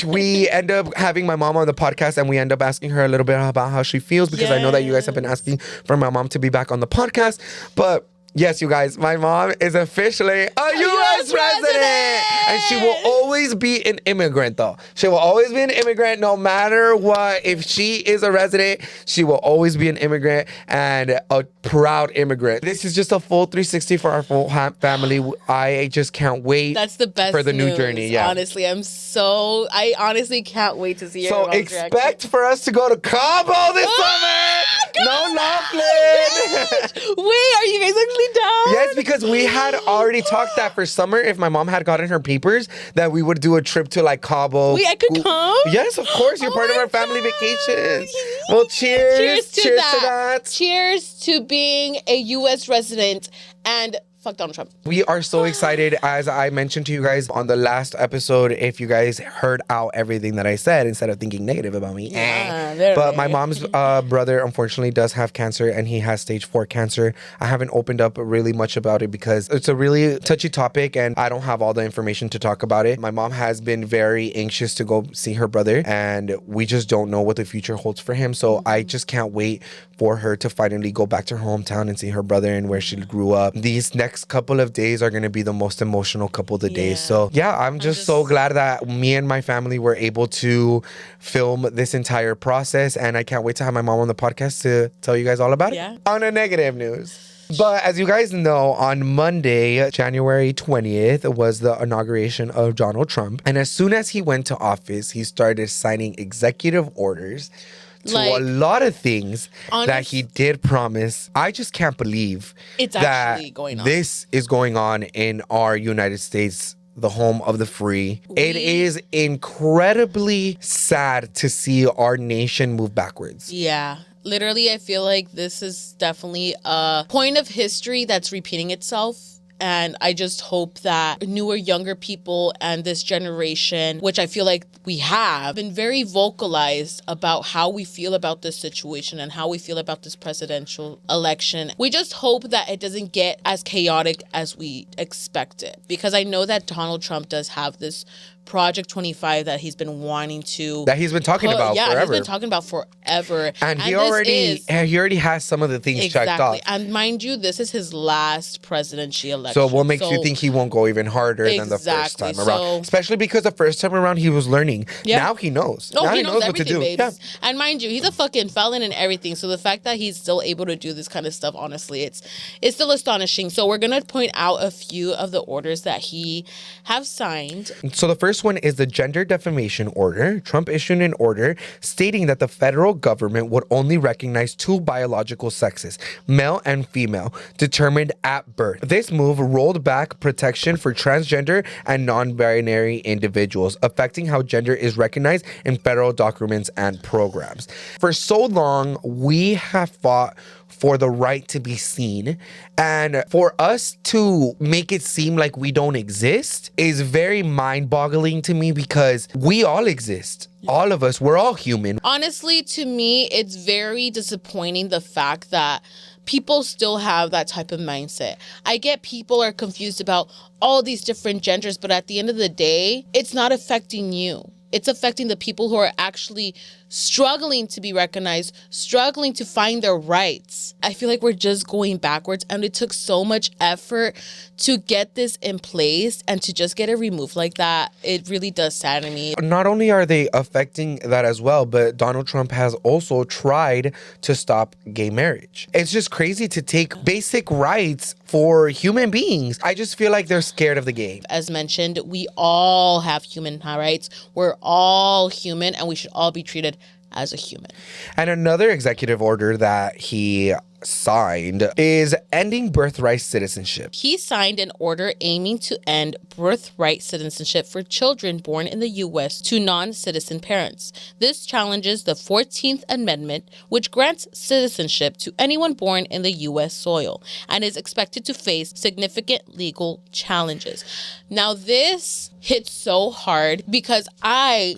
we end up having my mom on the podcast, and we end up asking her a little bit about how she feels, because I know that you guys have been asking for my mom to be back on the podcast. But yes, you guys, my mom is officially a U.S. resident. And she will always be an immigrant, though. She will always be an immigrant no matter what. If she is a resident, she will always be an immigrant, and a proud immigrant. This is just a full 360 for our full family. I just can't wait. That's the best for the new news, journey. Yeah. Honestly, I honestly can't wait to see your So expect for us to go to Cabo this summer. No Laughlin. Wait, are you guys actually down? Yes, because we had already talked that for summer, if my mom had gotten her papers, that we would do a trip to Cabo. Wait, I could come? Yes, of course. You're part of our family vacations. Well, cheers. Cheers to that. Cheers to being a U.S. resident and fuck Donald Trump. We are so excited. As I mentioned to you guys on the last episode, if you guys heard out everything that I said instead of thinking negative about me. But my mom's brother, unfortunately, does have cancer, and he has stage 4 cancer. I haven't opened up really much about it because it's a really touchy topic, and I don't have all the information to talk about it. My mom has been very anxious to go see her brother, and we just don't know what the future holds for him. So I just can't wait for her to finally go back to her hometown and see her brother and where she grew up. These next couple of days are going to be the most emotional couple of days. So yeah, I'm just so glad that me and my family were able to film this entire process, and I can't wait to have my mom on the podcast to tell you guys all about it. On a negative news. But as you guys know, on Monday, January 20th, was the inauguration of Donald Trump. And as soon as he went to office, he started signing executive orders to a lot of things that he did promise. I just can't believe it's actually going on. This is going on in our United States, the home of the free. It is incredibly sad to see our nation move backwards. Yeah. Literally, I feel like this is definitely a point of history that's repeating itself. And I just hope that newer, younger people and this generation, which I feel like we have, been very vocalized about how we feel about this situation and how we feel about this presidential election. We just hope that it doesn't get as chaotic as we expect it. Because I know that Donald Trump does have this Project 25 that he's been wanting to... That he's been talking about forever. He's been talking about forever. And he already has some of the things checked off. And mind you, this is his last presidency election. So what makes you think he won't go even harder than the first time around? Especially because the first time around he was learning. Yeah. Now he knows. Oh, now he knows what to do. Yeah. And mind you, he's a fucking felon and everything. So the fact that he's still able to do this kind of stuff, honestly, it's still astonishing. So we're going to point out a few of the orders that he has signed. So the first one is the gender defamation order. Trump issued an order stating that the federal government would only recognize two biological sexes, male and female, determined at birth. This move rolled back protection for transgender and non-binary individuals, affecting how gender is recognized in federal documents and programs. For so long, we have fought for the right to be seen, and for us to make it seem like we don't exist is very mind-boggling to me, because we all exist. All of us, we're all human. Honestly, to me, it's very disappointing the fact that people still have that type of mindset. I get people are confused about all these different genders, but at the end of the day, it's not affecting you. It's affecting the people who are actually struggling to be recognized, struggling to find their rights. I feel like we're just going backwards, and it took so much effort to get this in place, and to just get it removed like that, it really does sadden me. Not only are they affecting that as well, but Donald Trump has also tried to stop gay marriage. It's just crazy to take basic rights for human beings. I just feel like they're scared of the game. As mentioned, we all have human rights. We're all human, and we should all be treated as a human. And another executive order that he signed is ending birthright citizenship. He signed an order aiming to end birthright citizenship for children born in the U.S. to non-citizen parents. This challenges the 14th Amendment, which grants citizenship to anyone born in the U.S. soil, and is expected to face significant legal challenges. Now, this hits so hard because I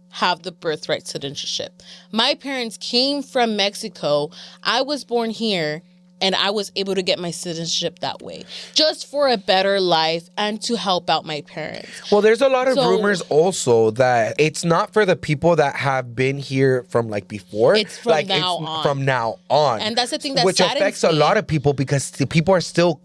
have the birthright citizenship. My parents came from Mexico. I was born here, and I was able to get my citizenship that way, just for a better life and to help out my parents. Well, there's a lot of rumors also that it's not for the people that have been here from like before. It's from now on. And that's the thing that which affects a lot of people, because the people are still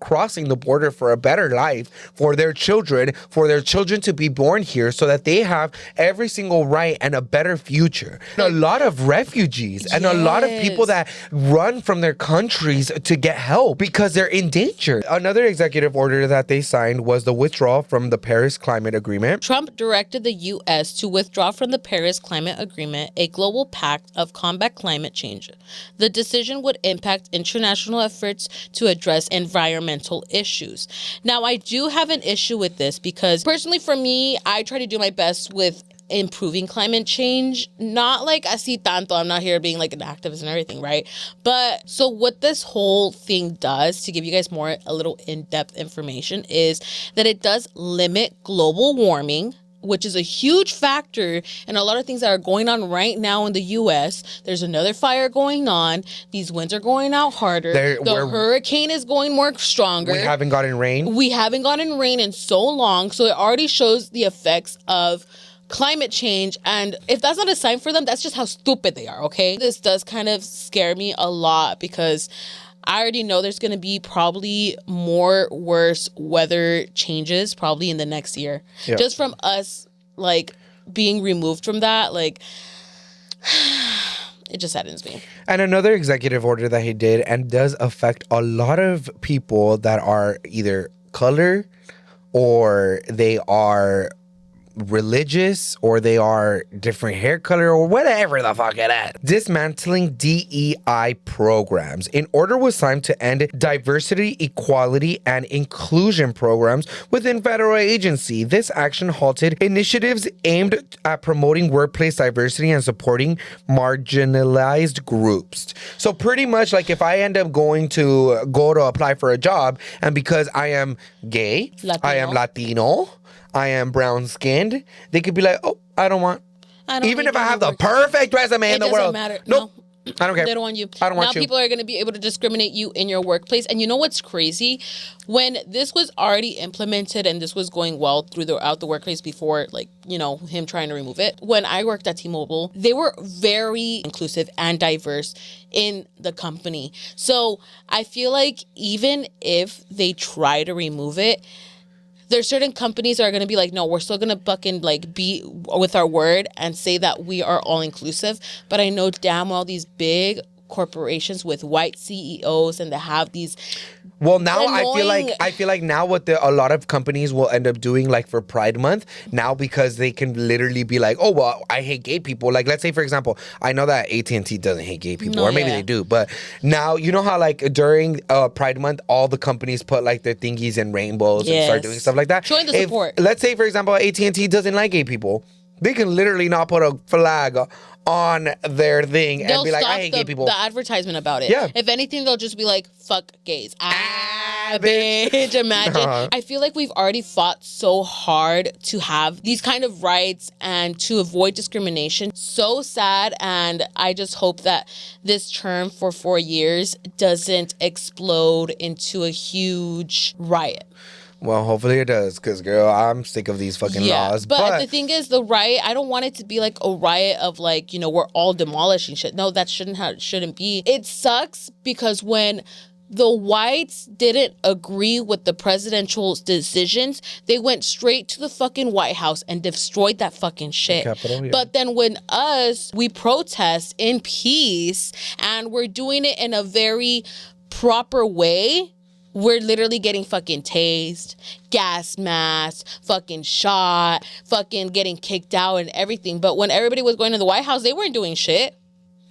crossing the border for a better life for their children to be born here, so that they have every single right and a better future. A lot of refugees and a lot of people that run from their countries to get help because they're in danger. Another executive order that they signed was the withdrawal from the Paris Climate Agreement. Trump directed the U.S. to withdraw from the Paris Climate Agreement, a global pact of combat climate change. The decision would impact international efforts to address environmental issues. Now, I do have an issue with this because personally for me, I try to do my best with improving climate change, not like así tanto. I'm not here being like an activist and everything, right? But so what this whole thing does, to give you guys a little in-depth information, is that it does limit global warming, which is a huge factor in a lot of things that are going on right now in the U.S. There's another fire going on. These winds are going out harder. The hurricane is going more stronger. We haven't gotten rain. We haven't gotten rain in so long. So it already shows the effects of climate change, and if that's not a sign for them, that's just how stupid they are, okay? This does kind of scare me a lot because I already know there's going to be probably more worse weather changes probably in the next year. Yep. Just from us, like, being removed from that, like, it just saddens me. And another executive order that he did, and does affect a lot of people that are either color or they are religious or they are different hair color or whatever the fuck it is. Dismantling DEI programs. An order was signed to end diversity, equality, and inclusion programs within federal agency. This action halted initiatives aimed at promoting workplace diversity and supporting marginalized groups. So pretty much like if I end up going to apply for a job, and because I am gay, I am Latino, I am brown skinned, they could be like, oh, I don't want. Even if I have the perfect resume in the world. Matter. Nope. I don't care. They don't want you. I don't want now you. people are going to be able to discriminate you in your workplace. And you know what's crazy? When this was already implemented and this was going well throughout the workplace before, like, you know, him trying to remove it. When I worked at T-Mobile, they were very inclusive and diverse in the company. So I feel like even if they try to remove it, there's certain companies that are going to be like, no, we're still going to fucking like be with our word and say that we are all inclusive. But I know damn well these big corporations with white CEOs and they have these. Well, now annoying... I feel like now what a lot of companies will end up doing, like for Pride Month now, because they can literally be like, oh well, I hate gay people. Like, let's say for example, I know that AT&T doesn't hate gay people, or maybe they do, but now you know how like during Pride Month, all the companies put like their thingies in rainbows and start doing stuff like that. Showing the support. Let's say for example, AT&T doesn't like gay people. They can literally not put a flag on their thing and be like, I hate gay people. The advertisement about it. Yeah. If anything, they'll just be like, fuck gays. Bitch. Imagine. I feel like we've already fought so hard to have these kind of rights and to avoid discrimination. So sad. And I just hope that this term for 4 years doesn't explode into a huge riot. Well, hopefully it does, because, girl, I'm sick of these fucking laws. But the thing is, the riot, I don't want it to be like a riot of like, you know, we're all demolishing shit. No, that shouldn't be. It sucks because when the whites didn't agree with the presidential decisions, they went straight to the fucking White House and destroyed that fucking shit. Capitol, yeah. But then when we protest in peace and we're doing it in a very proper way, we're literally getting fucking tased, gas masked, fucking shot, fucking getting kicked out and everything. But when everybody was going to the White House, they weren't doing shit.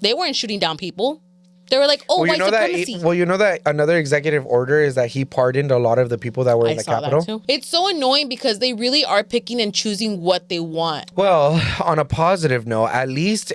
They weren't shooting down people. They were like, white supremacy. You know that another executive order is that he pardoned a lot of the people that were in the Capitol? That too. It's so annoying because they really are picking and choosing what they want. Well, on a positive note, at least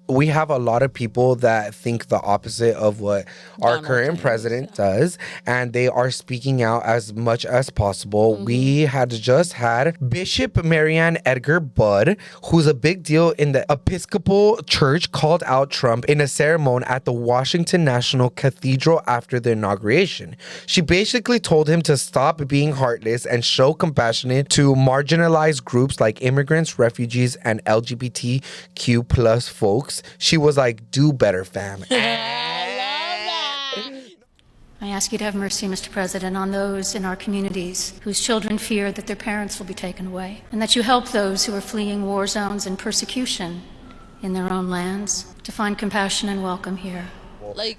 we have a lot of people that think the opposite of what our current president does, and they are speaking out as much as possible. Mm-hmm. We had just had Bishop Marianne Edgar Budd, who's a big deal in the Episcopal Church, called out Trump in a ceremony at the Washington National Cathedral after the inauguration. She basically told him to stop being heartless and show compassion to marginalized groups like immigrants, refugees, and LGBTQ plus folks. She was like, do better, fam. I love that. I ask you to have mercy, Mr. President, on those in our communities whose children fear that their parents will be taken away, and that you help those who are fleeing war zones and persecution in their own lands to find compassion and welcome here.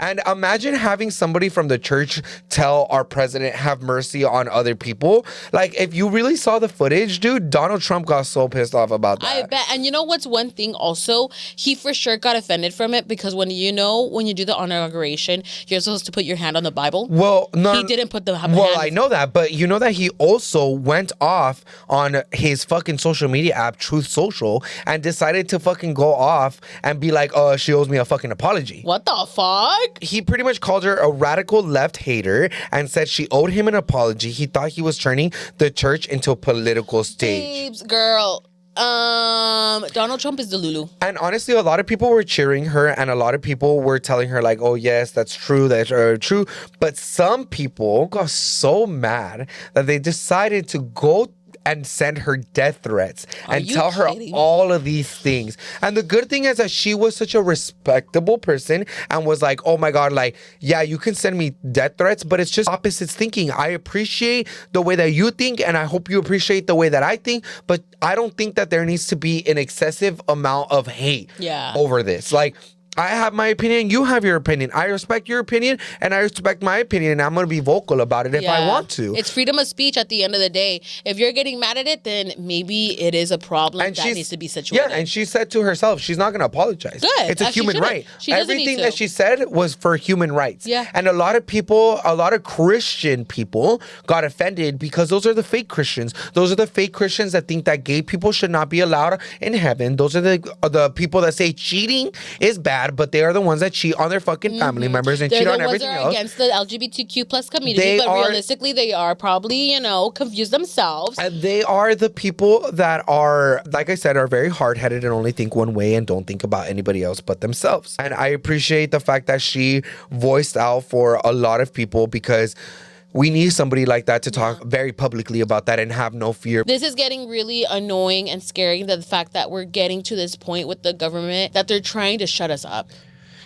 And imagine having somebody from the church tell our president, have mercy on other people. Like, if you really saw the footage, dude, Donald Trump got so pissed off about that. I bet. And you know what's one thing also? He for sure got offended from it because when you do the inauguration, you're supposed to put your hand on the Bible. Well, no. He didn't put the hand. Well, I know that, but you know that he also went off on his fucking social media app, Truth Social, and decided to fucking go off and be like, she owes me a fucking apology. What the fuck? He pretty much called her a radical left hater and said she owed him an apology. He thought he was turning the church into a political stage. Babes, girl. Donald Trump is the Lulu. And honestly, a lot of people were cheering her and a lot of people were telling her like, oh yes, that's true, that's true. But some people got so mad that they decided to go and send her death threats and tell her all of these things. And the good thing is that she was such a respectable person and was like, oh my God, like, yeah, you can send me death threats, but it's just opposites thinking. I appreciate the way that you think and I hope you appreciate the way that I think, but I don't think that there needs to be an excessive amount of hate over this. Like, I have my opinion, you have your opinion. I respect your opinion and I respect my opinion and I'm going to be vocal about it if I want to. It's freedom of speech at the end of the day. If you're getting mad at it, then maybe it is a problem and that needs to be situated. Yeah, and she said to herself, she's not going to apologize. Good. It's a human right. Everything that she said was for human rights. Yeah. And a lot of Christian people got offended because those are the fake Christians. Those are the fake Christians that think that gay people should not be allowed in heaven. Those are the people that say cheating is bad. bad, but they are the ones that cheat on their fucking family members and cheat on everything else. They're the ones that are against the LGBTQ plus community, but realistically, they are probably, confused themselves. And they are the people that are, like I said, are very hard-headed and only think one way and don't think about anybody else but themselves. And I appreciate the fact that she voiced out for a lot of people, because we need somebody like that to talk very publicly about that and have no fear. This is getting really annoying and scary, the fact that we're getting to this point with the government that they're trying to shut us up.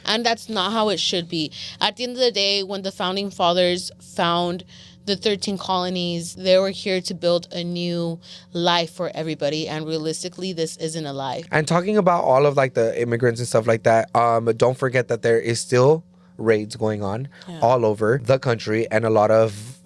And that's not how it should be. At the end of the day, when the founding fathers found the 13 colonies, they were here to build a new life for everybody. And realistically, this isn't a life. And talking about all of like the immigrants and stuff like that, don't forget that there is still raids going on all over the country and a lot of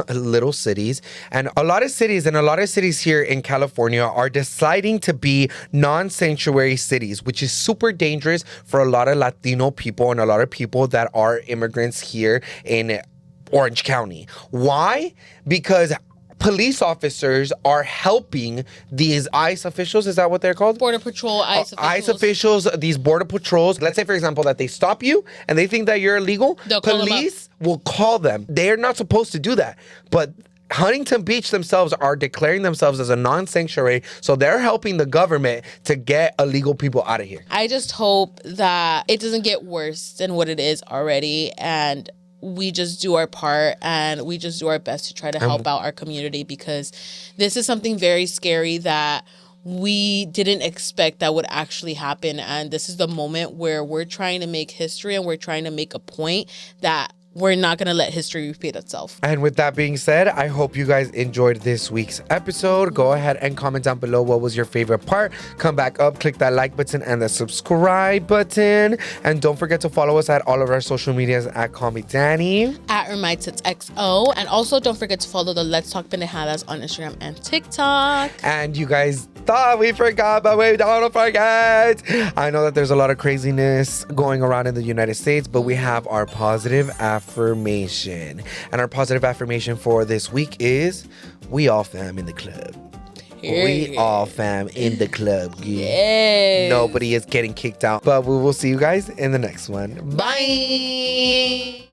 little cities. And a lot of cities here in California are deciding to be non-sanctuary cities, which is super dangerous for a lot of Latino people and a lot of people that are immigrants here in Orange County. Why? Because police officers are helping these ICE officials. Is that what they're called? Border Patrol, ICE officials. ICE officials, these border patrols. Let's say, for example, that they stop you and they think that you're illegal. Police will call them. They're not supposed to do that. But Huntington Beach themselves are declaring themselves as a non-sanctuary, so they're helping the government to get illegal people out of here. I just hope that it doesn't get worse than what it is already, and we just do our part and we just do our best to try to help out our community, because this is something very scary that we didn't expect that would actually happen. And this is the moment where we're trying to make history and we're trying to make a point that we're not going to let history repeat itself. And with that being said, I hope you guys enjoyed this week's episode. Go ahead and comment down below what was your favorite part. Come back up, click that like button and the subscribe button. And don't forget to follow us at all of our social medias at Call Me Danny. At XO. And also don't forget to follow the Let's Talk Pendejadas on Instagram and TikTok. And you guys thought we forgot, but we don't forget. I know that there's a lot of craziness going around in the United States, but we have our positive affirmation. And our positive affirmation for this week is, we all fam in the club. We all fam in the club. Yes. Nobody is getting kicked out. But we will see you guys in the next one. Bye.